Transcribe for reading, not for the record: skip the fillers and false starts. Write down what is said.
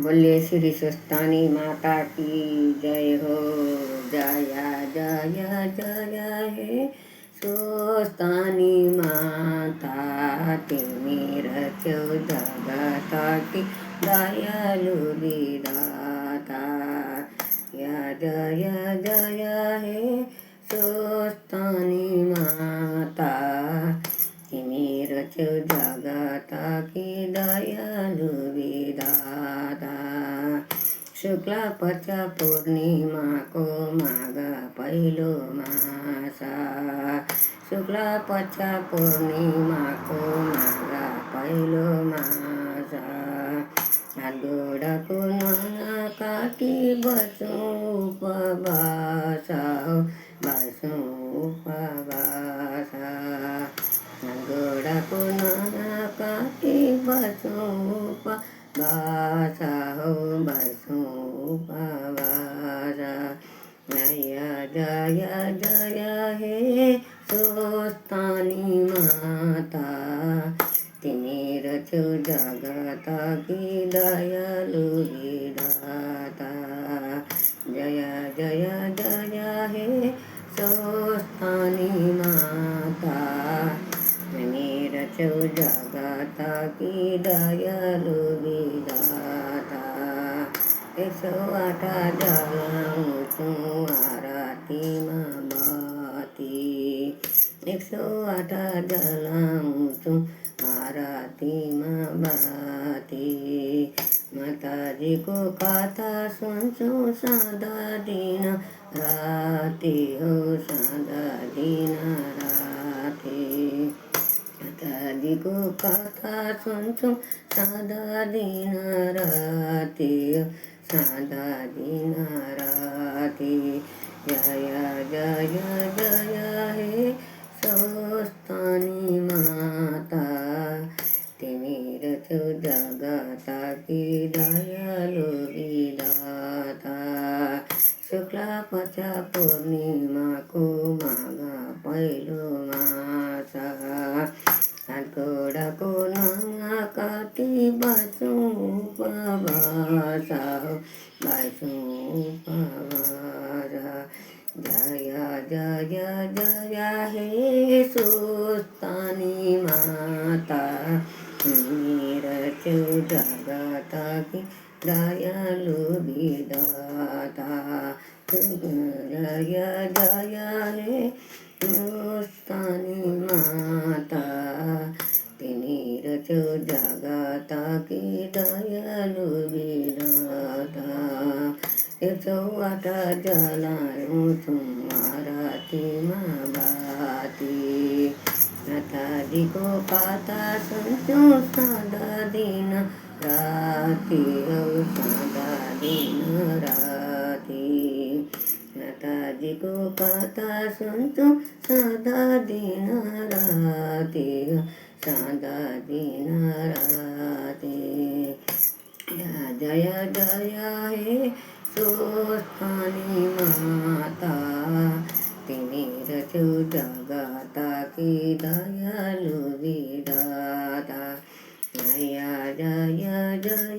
बोलिए श्री सुस्तानी माता की जय हो। जय जय जय हे सुस्तानी माता, तिमी रचो जगत की दयालु विधाता। जय जय हे सुस्तानी माता, तिमी रचो जगत की दयालु विधाता। शुक्ला पक्ष पूर्णिमा को माघ पहिलो मासा, शुक्ला पक्ष पूर्णिमा को माघ पहिलो मासा। गोडाको नङा काटी बसौँ उपवास, बसौँ उपवास। गोडाको नङा काटी बसौँ उपवास, बसौँ उपवास। जय जय जय हे सुस्तानी माता, तिमी रचो जगत की दयालु विधाता। जय जय जय हे सुस्तानी माता, तिमी रचो जगत की दयालु विधाता। 108 जलाउँछौँ आरतीमा बत्ती, 108 जलाउँछौँ आरतीमा बत्ती। माताजीको कथा सुन्छौँ सदा दिन राति, हो सदा दिन राति। माताजीको कथा सुन्छौँ सदा दिन राति, सदा दिन राति। जय जय जय हे सुस्तानी माता, तिमी रचो जगत की दयालु विधाता। शुक्ला पक्ष पूर्णिमा को माघ पहिलो मासा, गोडाको नङा काटी बसौँ उपवास, बसौँ उपवास। जय जय जय हे सुस्तानी माता, तिमी रचो जगत की दयालु विधाता। जय जय हे सुस्तानी माता, तिमी रचो जगत की दयालु विधाता। 108 जलाउँछौँ आरतीमा बत्ती, माताजीको कथा सुन्छौँ सदा दिन राति, हो सदा दिन राति। माताजीको कथा सुन्छौँ सदा दिन राति, सदा दिन राति। जय जय हे सुस्तानी माता, तिमी रचो जगत की दयालु विधाता। जय जय जय